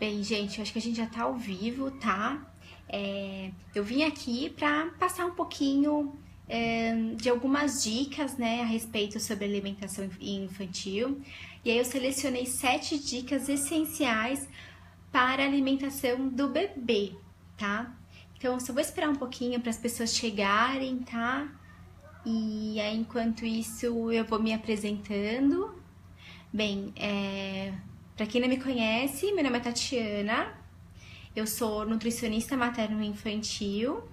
Bem, gente, eu acho que a gente já tá ao vivo, tá? Eu vim aqui para passar um pouquinho de algumas dicas, né, a respeito sobre alimentação infantil. E aí eu selecionei 7 dicas essenciais para a alimentação do bebê, tá? Então, eu só vou esperar um pouquinho para as pessoas chegarem, tá? E aí, enquanto isso, eu vou me apresentando. Bem, para quem não me conhece, meu nome é Tatiana, eu sou nutricionista materno-infantil,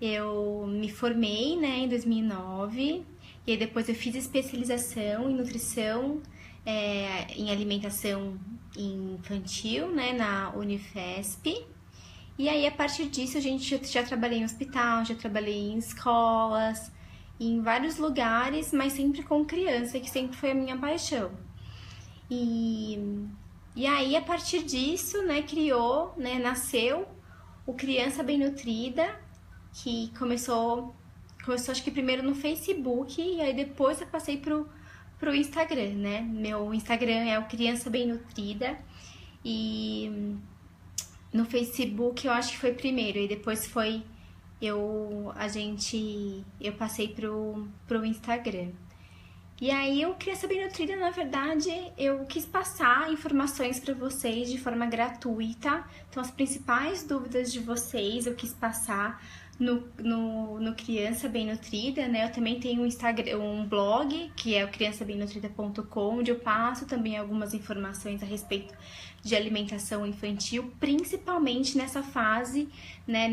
eu me formei, né, em 2009, e aí depois eu fiz especialização em nutrição, em alimentação infantil, né, na Unifesp. E aí, a partir disso, a gente já trabalhei em hospital, já trabalhei em escolas, em vários lugares, mas sempre com criança, que sempre foi a minha paixão. E, e aí, a partir disso, né, nasceu o Criança Bem Nutrida, que começou acho que primeiro no Facebook, e aí depois eu passei pro Instagram, né? Meu Instagram é o Criança Bem Nutrida, e no Facebook eu acho que foi primeiro, e depois eu passei pro Instagram. E aí eu Criança Bem Nutrida, na verdade, eu quis passar informações para vocês de forma gratuita. Então, as principais dúvidas de vocês eu quis passar no Criança Bem Nutrida, né? Eu também tenho um Instagram, um blog, que é o criançabemnutrida.com, onde eu passo também algumas informações a respeito de alimentação infantil, principalmente nessa fase, né?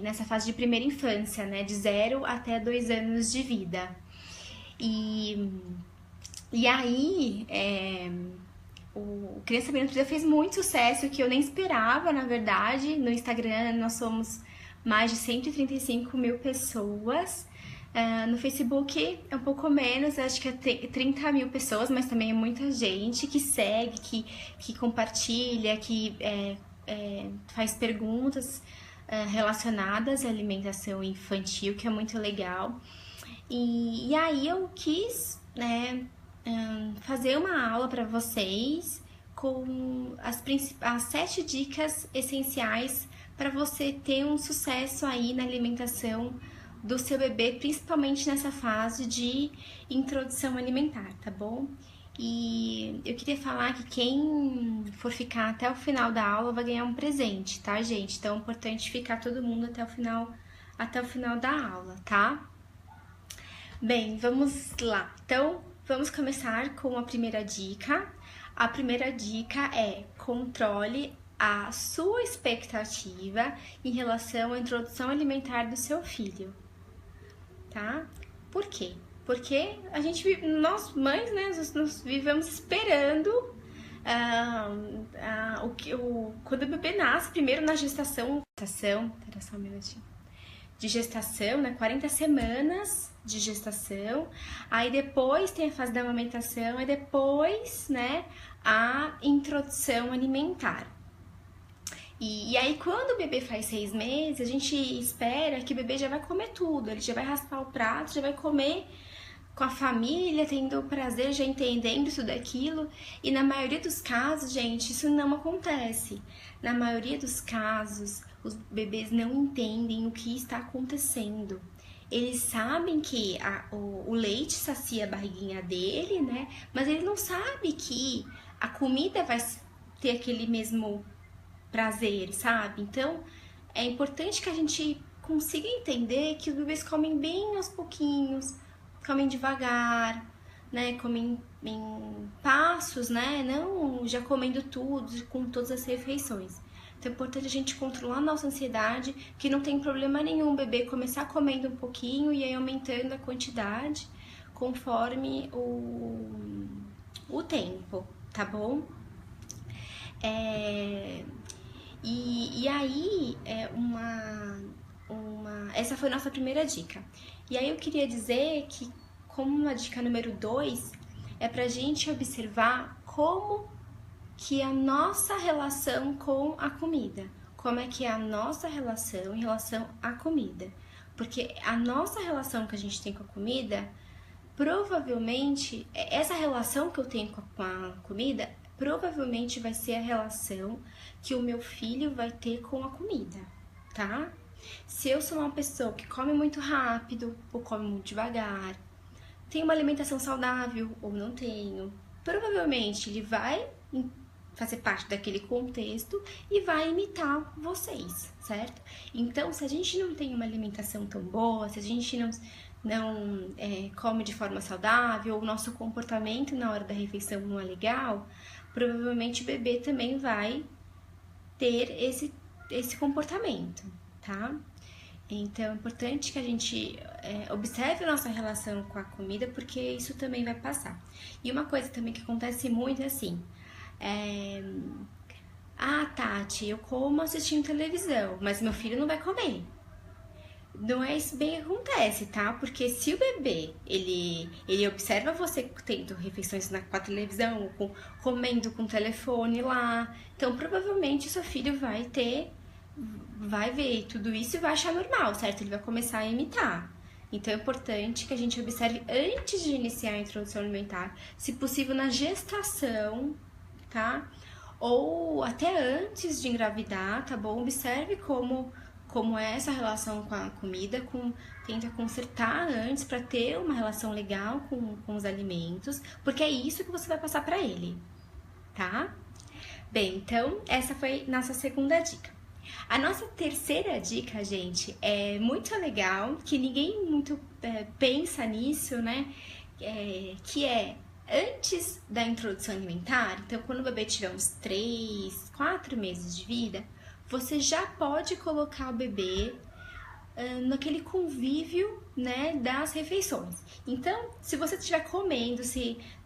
Nessa fase de primeira infância, né? De 0 até 2 anos de vida. E aí, o Criança Bem Nutrida fez muito sucesso, que eu nem esperava, na verdade. No Instagram nós somos mais de 135 mil pessoas. No Facebook é um pouco menos, acho que é 30 mil pessoas, mas também é muita gente que segue, que compartilha, que faz perguntas relacionadas à alimentação infantil, que é muito legal. E aí eu quis, né, fazer uma aula para vocês com as 7 dicas essenciais para você ter um sucesso aí na alimentação do seu bebê, principalmente nessa fase de introdução alimentar, tá bom? E eu queria falar que quem for ficar até o final da aula vai ganhar um presente, tá, gente? Então é importante ficar todo mundo até o final da aula, tá? Bem, vamos lá. Então, vamos começar com a primeira dica. A primeira dica é: controle a sua expectativa em relação à introdução alimentar do seu filho, tá? Por quê? Porque nós mães, né, nós vivemos esperando quando o bebê nasce, primeiro na gestação, espera só um minutinho, de gestação, né, 40 semanas de gestação, aí depois tem a fase da amamentação, e depois, né, a introdução alimentar. E aí, quando o bebê faz 6 meses, a gente espera que o bebê já vai comer tudo, ele já vai raspar o prato, já vai comer com a família, tendo prazer, já entendendo tudo aquilo. E na maioria dos casos, gente, isso não acontece. Na maioria dos casos, os bebês não entendem o que está acontecendo. Eles sabem que o leite sacia a barriguinha dele, né? Mas ele não sabe que a comida vai ter aquele mesmo prazer, sabe? Então, é importante que a gente consiga entender que os bebês comem bem aos pouquinhos, comem devagar, né? Comem em passos, né? Não já comendo tudo, com todas as refeições. Então é importante a gente controlar a nossa ansiedade, que não tem problema nenhum o bebê começar comendo um pouquinho e aí aumentando a quantidade conforme o tempo, tá bom? E aí, essa foi a nossa primeira dica. E aí eu queria dizer que, como uma dica número 2, é pra gente observar como que a nossa relação com a comida. Como é que é a nossa relação em relação à comida. Porque a nossa relação que a gente tem com a comida, provavelmente, essa relação que eu tenho com a comida provavelmente vai ser a relação que o meu filho vai ter com a comida, tá? Se eu sou uma pessoa que come muito rápido ou come muito devagar, tem uma alimentação saudável ou não tenho, provavelmente ele vai fazer parte daquele contexto e vai imitar vocês, certo? Então, se a gente não tem uma alimentação tão boa, se a gente não come de forma saudável, ou o nosso comportamento na hora da refeição não é legal, provavelmente o bebê também vai ter esse comportamento, tá? Então, é importante que a gente observe a nossa relação com a comida, porque isso também vai passar. E uma coisa também que acontece muito é assim, Tati, eu como assistindo televisão, mas meu filho não vai comer. Não é isso bem que acontece, tá? Porque se o bebê, ele observa você tendo refeições com a televisão, ou comendo com o telefone lá, então provavelmente seu filho vai ver tudo isso e vai achar normal, certo? Ele vai começar a imitar. Então é importante que a gente observe antes de iniciar a introdução alimentar, se possível na gestação, tá? Ou até antes de engravidar, tá bom? Observe como é essa relação com a comida, tenta consertar antes para ter uma relação legal com os alimentos, porque é isso que você vai passar para ele, tá? Bem, então essa foi nossa segunda dica. A nossa terceira dica, gente, é muito legal, que ninguém muito pensa nisso, né? Que é antes da introdução alimentar, então quando o bebê tiver uns 3, 4 meses de vida, você já pode colocar o bebê naquele convívio, né, das refeições. Então, se você estiver comendo,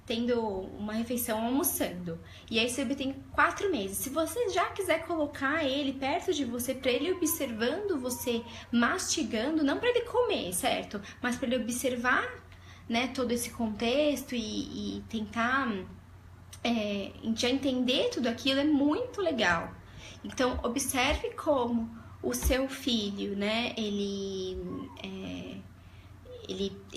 tendo uma refeição, almoçando, e aí seu bebê tem 4 meses, se você já quiser colocar ele perto de você, para ele observando você mastigando, não para ele comer, certo? Mas para ele observar, né, todo esse contexto e tentar já entender tudo aquilo, é muito legal. Então, observe como o seu filho, né, ele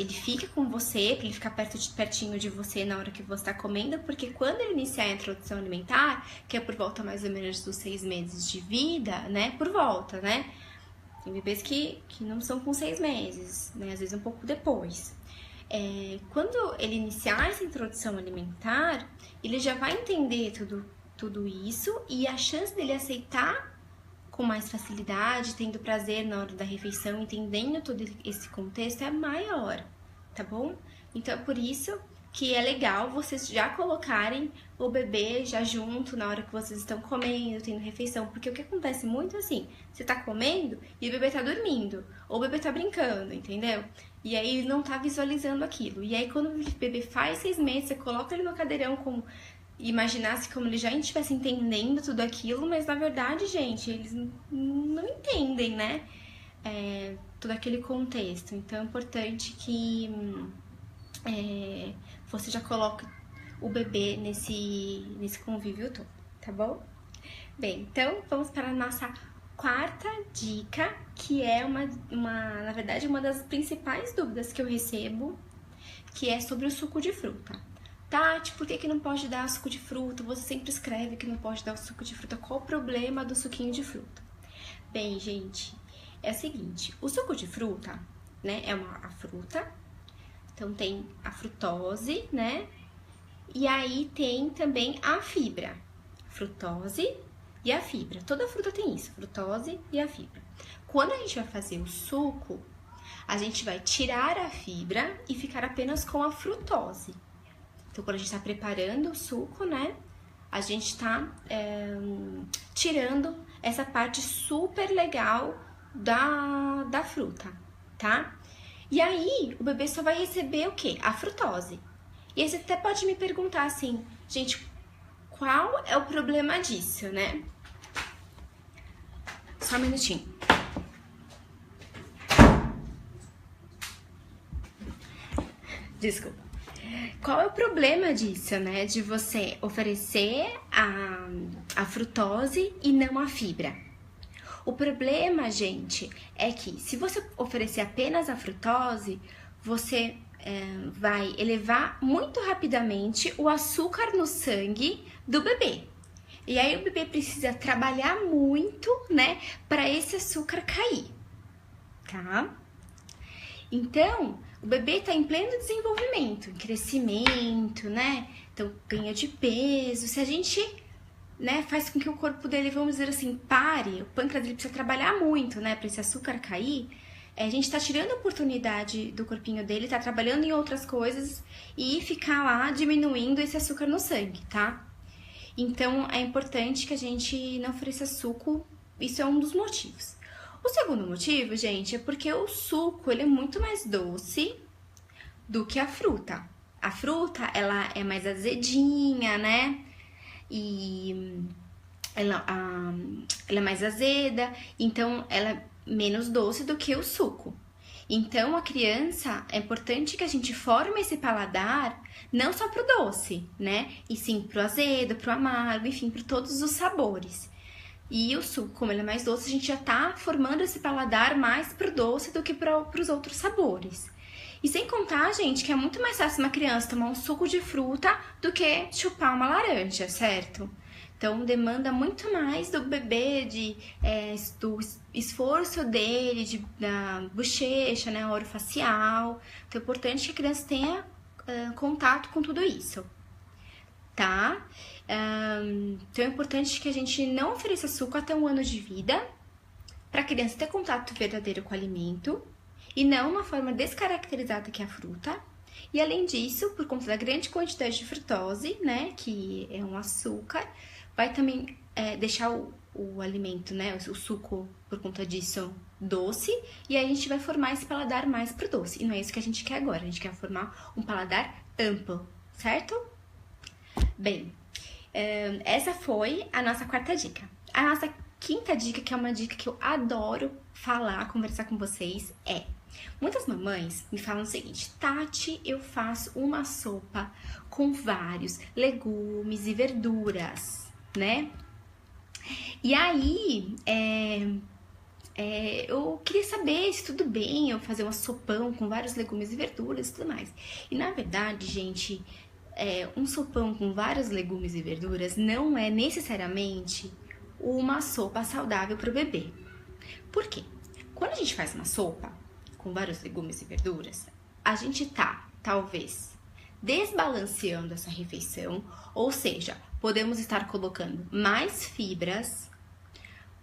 fica com você, para ele ficar pertinho de você na hora que você está comendo, porque quando ele iniciar a introdução alimentar, que é por volta mais ou menos dos 6 meses de vida, né, por volta, né, tem bebês que não são com 6 meses, né, às vezes um pouco depois. Quando ele iniciar essa introdução alimentar, ele já vai entender tudo isso, e a chance dele aceitar com mais facilidade, tendo prazer na hora da refeição, entendendo todo esse contexto, é maior, tá bom? Então é por isso que é legal vocês já colocarem o bebê já junto na hora que vocês estão comendo, tendo refeição, porque o que acontece muito assim, você tá comendo e o bebê tá dormindo, ou o bebê tá brincando, entendeu? E aí ele não tá visualizando aquilo. E aí quando o bebê faz 6 meses, você coloca ele no cadeirão imaginasse como ele já estivesse entendendo tudo aquilo, mas na verdade, gente, eles não entendem, né? Todo aquele contexto. Então é importante que você já coloque o bebê nesse convívio todo, tá bom? Bem, então vamos para a nossa quarta dica, que é na verdade, uma das principais dúvidas que eu recebo, que é sobre o suco de fruta. Tati, por que não pode dar suco de fruta? Você sempre escreve que não pode dar o suco de fruta. Qual o problema do suquinho de fruta? Bem, gente, é o seguinte, o suco de fruta, né, a fruta, então tem a frutose, né, e aí tem também a fibra, frutose e a fibra. Toda fruta tem isso, frutose e a fibra. Quando a gente vai fazer o suco, a gente vai tirar a fibra e ficar apenas com a frutose. Então, quando a gente está preparando o suco, né, a gente está tirando essa parte super legal da fruta, tá? E aí, o bebê só vai receber o quê? A frutose. E aí você até pode me perguntar assim, gente, qual é o problema disso, né? Só um minutinho. Desculpa. Qual é o problema disso, né? De você oferecer a frutose e não a fibra? O problema, gente, é que se você oferecer apenas a frutose, você vai elevar muito rapidamente o açúcar no sangue do bebê. E aí o bebê precisa trabalhar muito, né, para esse açúcar cair, tá? Então, o bebê está em pleno desenvolvimento, em crescimento, né? Então, ganha de peso. Se a gente, né, faz com que o corpo dele, vamos dizer assim, pare, o pâncreas dele precisa trabalhar muito, né, para esse açúcar cair, a gente está tirando a oportunidade do corpinho dele, tá trabalhando em outras coisas e ficar lá diminuindo esse açúcar no sangue, tá? Então, é importante que a gente não ofereça suco, isso é um dos motivos. O segundo motivo, gente, é porque o suco, ele é muito mais doce do que a fruta. A fruta, ela é mais azedinha, né? E ela é mais azeda, então ela é menos doce do que o suco. Então, a criança, é importante que a gente forme esse paladar não só pro doce, né? E sim pro azedo, pro amargo, enfim, para todos os sabores. E o suco, como ele é mais doce, a gente já tá formando esse paladar mais pro doce do que pros outros sabores. E sem contar, gente, que é muito mais fácil uma criança tomar um suco de fruta do que chupar uma laranja, certo? Então, demanda muito mais do bebê, do esforço dele, da bochecha, né, orofacial. Então, é importante que a criança tenha contato com tudo isso, tá? Então, é importante que a gente não ofereça suco até 1 ano de vida, para a criança ter contato verdadeiro com o alimento, e não uma forma descaracterizada que é a fruta. E, além disso, por conta da grande quantidade de frutose, né, que é um açúcar, vai também deixar o alimento, né, o suco, por conta disso, doce, e aí a gente vai formar esse paladar mais pro doce. E não é isso que a gente quer agora, a gente quer formar um paladar amplo, certo? Bem, essa foi a nossa 4ª dica. A nossa 5ª dica, que é uma dica que eu adoro falar, conversar com vocês, é... Muitas mamães me falam o seguinte: Tati, eu faço uma sopa com vários legumes e verduras, né? E aí, eu queria saber se tudo bem eu fazer uma sopão com vários legumes e verduras e tudo mais. E na verdade, gente, um sopão com vários legumes e verduras não é necessariamente uma sopa saudável para o bebê. Por quê? Quando a gente faz uma sopa com vários legumes e verduras, a gente tá, talvez, desbalanceando essa refeição, ou seja, podemos estar colocando mais fibras,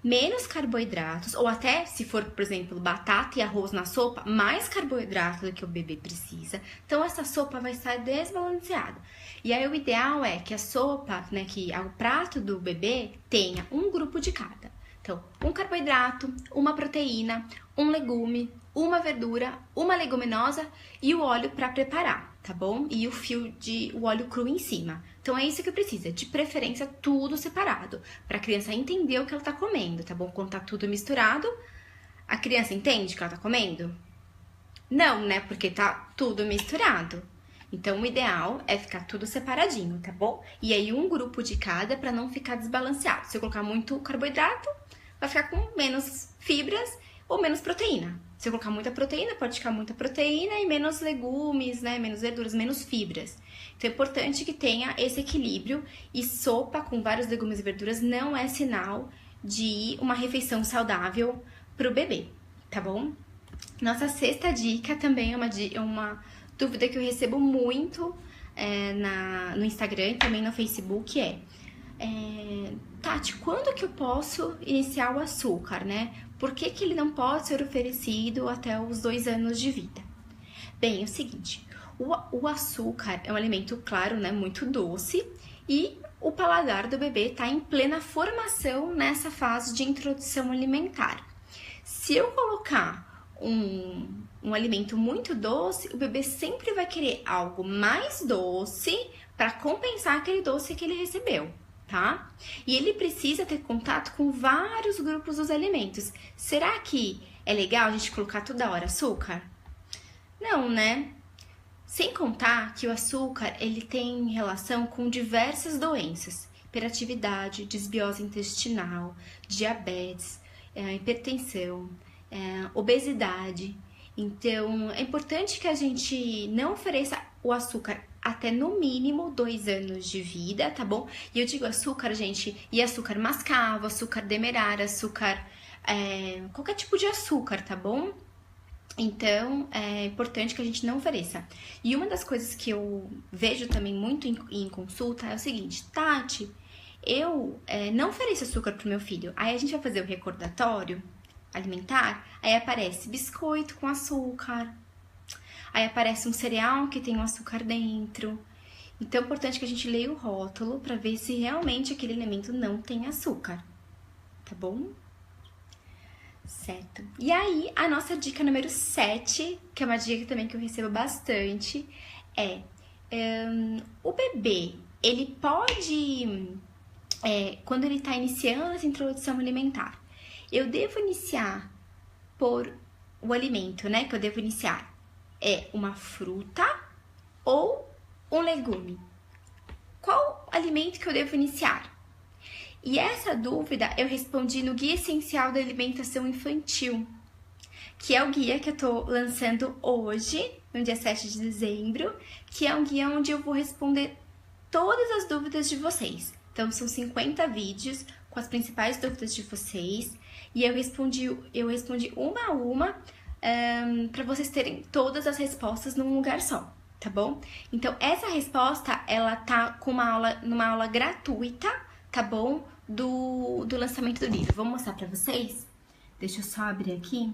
menos carboidratos, ou até, se for, por exemplo, batata e arroz na sopa, mais carboidrato do que o bebê precisa. Então, essa sopa vai estar desbalanceada. E aí, o ideal é que a sopa, né, que o prato do bebê tenha um grupo de cada. Então, um carboidrato, uma proteína, um legume, uma verdura, uma leguminosa e o óleo para preparar, tá bom? E o óleo cru em cima. Então, é isso que precisa, de preferência tudo separado, para a criança entender o que ela tá comendo, tá bom? Quando tá tudo misturado, a criança entende o que ela tá comendo? Não, né? Porque tá tudo misturado. Então, o ideal é ficar tudo separadinho, tá bom? E aí, um grupo de cada para não ficar desbalanceado. Se eu colocar muito carboidrato, vai ficar com menos fibras ou menos proteína. Se eu colocar muita proteína, pode ficar muita proteína e menos legumes, né? Menos verduras, menos fibras. Então, é importante que tenha esse equilíbrio. E sopa com vários legumes e verduras não é sinal de uma refeição saudável pro bebê, tá bom? Nossa 6ª dica também é uma dúvida que eu recebo muito no Instagram e também no Facebook Tati, quando que eu posso iniciar o açúcar, né? Por que ele não pode ser oferecido até os 2 anos de vida? Bem, é o seguinte, o açúcar é um alimento, claro, né, muito doce e o paladar do bebê está em plena formação nessa fase de introdução alimentar. Se eu colocar um alimento muito doce, o bebê sempre vai querer algo mais doce para compensar aquele doce que ele recebeu, tá? E ele precisa ter contato com vários grupos dos alimentos. Será que é legal a gente colocar toda hora açúcar? Não, né? Sem contar que o açúcar, ele tem relação com diversas doenças. Hiperatividade, desbiose intestinal, diabetes, hipertensão, obesidade. Então, é importante que a gente não ofereça o açúcar até no mínimo 2 anos de vida, tá bom? E eu digo açúcar, gente, e açúcar mascavo, açúcar demerara, açúcar, qualquer tipo de açúcar, tá bom? Então, é importante que a gente não ofereça. E uma das coisas que eu vejo também muito em consulta é o seguinte, Tati, eu não ofereço açúcar pro meu filho. Aí a gente vai fazer o recordatório alimentar, aí aparece biscoito com açúcar, aí aparece um cereal que tem um açúcar dentro. Então é importante que a gente leia o rótulo para ver se realmente aquele alimento não tem açúcar, tá bom? Certo. E aí, a nossa dica número 7, que é uma dica também que eu recebo bastante, é o bebê, ele pode, quando ele está iniciando essa introdução alimentar, eu devo iniciar por o alimento, né, que eu devo iniciar, é uma fruta ou um legume? Qual alimento que eu devo iniciar? E essa dúvida eu respondi no Guia Essencial da Alimentação Infantil, que é o guia que eu tô lançando hoje, no dia 7 de dezembro, que é um guia onde eu vou responder todas as dúvidas de vocês. Então, são 50 vídeos com as principais dúvidas de vocês, e eu respondi uma a uma, para vocês terem todas as respostas num lugar só, tá bom? Então, essa resposta, ela tá com numa aula gratuita, tá bom? Do lançamento do livro. Vou mostrar pra vocês. Deixa eu só abrir aqui.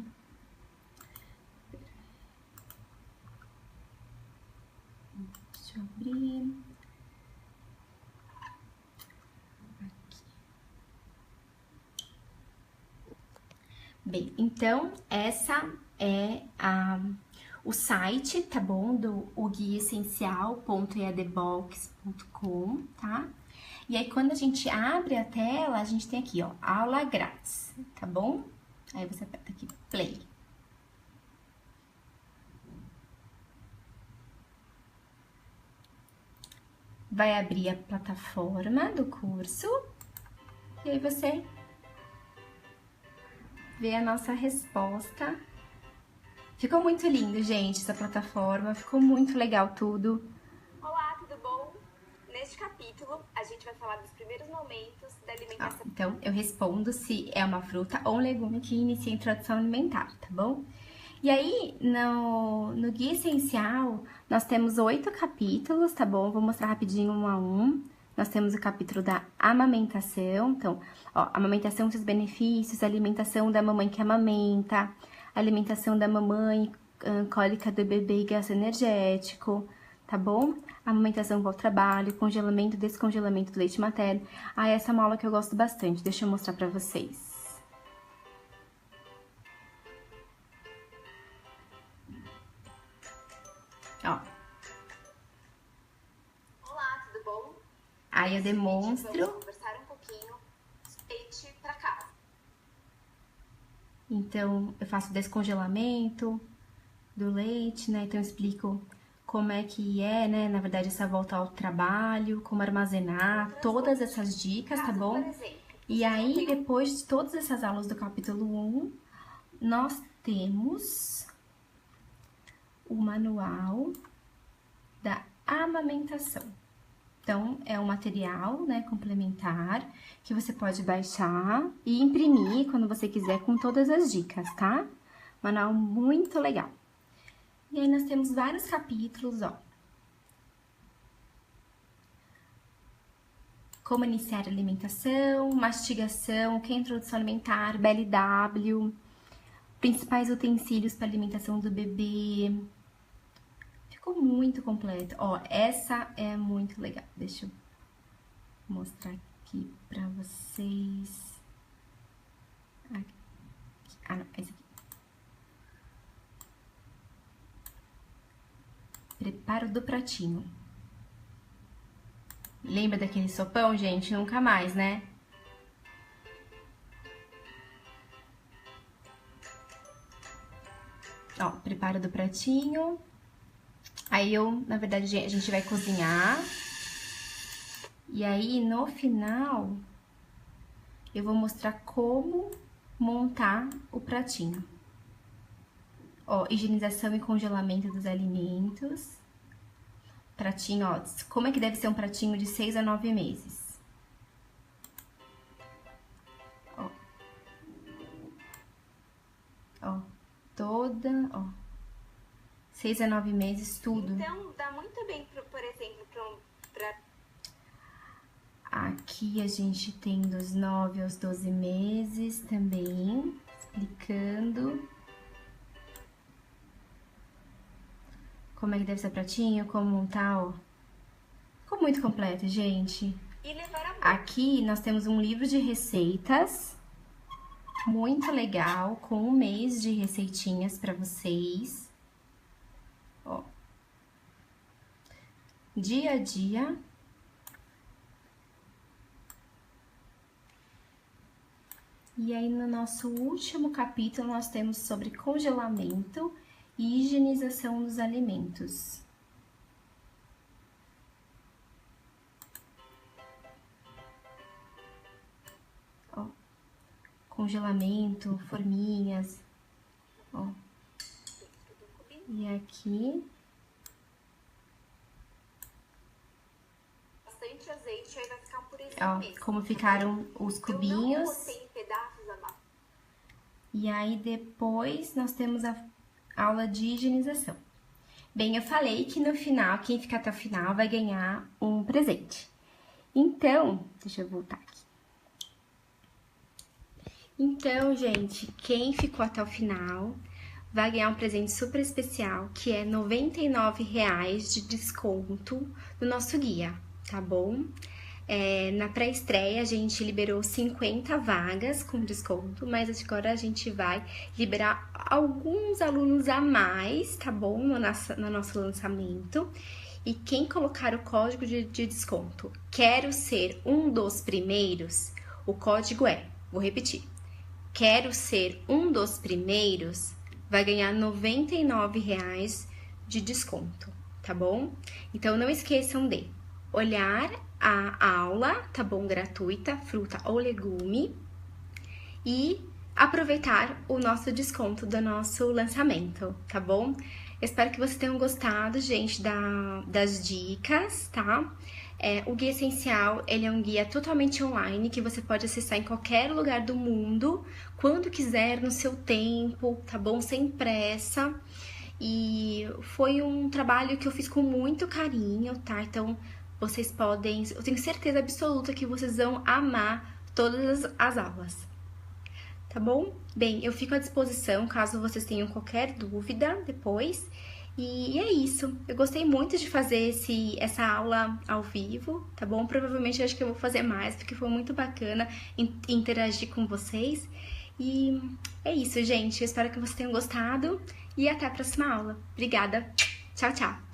Deixa eu abrir. Aqui. Bem, então, essa é o site, tá bom? Do guiaessencial.eadbox.com, tá? E aí, quando a gente abre a tela, a gente tem aqui, ó, aula grátis, tá bom? Aí você aperta aqui, play. Vai abrir a plataforma do curso. E aí você vê a nossa resposta. Ficou muito lindo, gente, essa plataforma. Ficou muito legal tudo. Olá, tudo bom? Neste capítulo, a gente vai falar dos primeiros momentos da alimentação. Então, eu respondo se é uma fruta ou um legume que inicia a introdução alimentar, tá bom? E aí, no Guia Essencial, nós temos 8 capítulos, tá bom? Vou mostrar rapidinho um a um. Nós temos o capítulo da amamentação. Então, ó, amamentação, seus benefícios, alimentação da mamãe que amamenta, alimentação da mamãe, cólica do bebê e gasto energético, tá bom? Amamentação ao trabalho, congelamento, descongelamento do leite materno. Ah, essa é uma aula que eu gosto bastante. Deixa eu mostrar pra vocês. Ó. Olá, tudo bom? Aí eu demonstro. Vamos conversar um pouquinho leite pra cá. Então, eu faço descongelamento do leite, né? Então, eu explico como é que é, né? Na verdade, essa volta ao trabalho, como armazenar, todas essas dicas, tá bom? E aí, depois de todas essas aulas do capítulo 1, nós temos o manual da amamentação. Então, é um material, né, complementar, que você pode baixar e imprimir quando você quiser, com todas as dicas, tá? Manual muito legal. E aí, nós temos vários capítulos, ó. Como iniciar a alimentação, mastigação, o que é introdução alimentar, BLW, principais utensílios para alimentação do bebê. Ficou muito completo. Ó, essa é muito legal. Deixa eu mostrar aqui pra vocês. Aqui. Ah, não, esse aqui. Preparo do pratinho. Lembra daquele sopão, gente? Nunca mais, né? Ó, preparo do pratinho. Aí na verdade, a gente vai cozinhar. E aí, no final, eu vou mostrar como montar o pratinho. Ó, higienização e congelamento dos alimentos. Pratinho, ó, como é que deve ser um pratinho de 6 a 9 meses? Ó. Ó, toda, ó. 6 a 9 meses, tudo. Então, dá muito bem, por exemplo, pra... Aqui a gente tem dos 9 aos 12 meses também, explicando como é que deve ser pratinho, como montar, ó. Ficou muito completo, gente. E levar a mão. Aqui nós temos um livro de receitas, muito legal, com 1 mês de receitinhas pra vocês. Ó. Dia a dia. E aí, no nosso último capítulo, nós temos sobre congelamento e higienização dos alimentos. Ó, congelamento, forminhas, ó. E aqui... Bastante azeite, aí vai ficar um purezinho Ó, mesmo. como ficaram os cubinhos. Eu não botei em pedaços a massa. E aí, depois, nós temos a aula de higienização. Bem, eu falei que no final, quem ficar até o final vai ganhar um presente. Então, deixa eu voltar aqui. Então, gente, quem ficou até o final vai ganhar um presente super especial, que é R$ 99,00 de desconto no nosso guia, tá bom? Na pré-estreia, a gente liberou 50 vagas com desconto, mas agora a gente vai liberar alguns alunos a mais, tá bom? No nosso lançamento. E quem colocar o código de desconto, quero ser um dos primeiros, o código vou repetir, quero ser um dos primeiros, vai ganhar R$ 99,00 de desconto, tá bom? Então, não esqueçam de olhar a aula, tá bom? Gratuita, fruta ou legume. E aproveitar o nosso desconto do nosso lançamento, tá bom? Espero que vocês tenham gostado, gente, das dicas, tá? O Guia Essencial, ele é um guia totalmente online, que você pode acessar em qualquer lugar do mundo, quando quiser, no seu tempo, tá bom? Sem pressa. E foi um trabalho que eu fiz com muito carinho, tá? Então, vocês podem... Eu tenho certeza absoluta que vocês vão amar todas as aulas. Tá bom? Bem, eu fico à disposição caso vocês tenham qualquer dúvida depois. E é isso. Eu gostei muito de fazer essa aula ao vivo, tá bom? Provavelmente eu acho que eu vou fazer mais, porque foi muito bacana interagir com vocês. E é isso, gente. Eu espero que vocês tenham gostado e até a próxima aula. Obrigada. Tchau, tchau.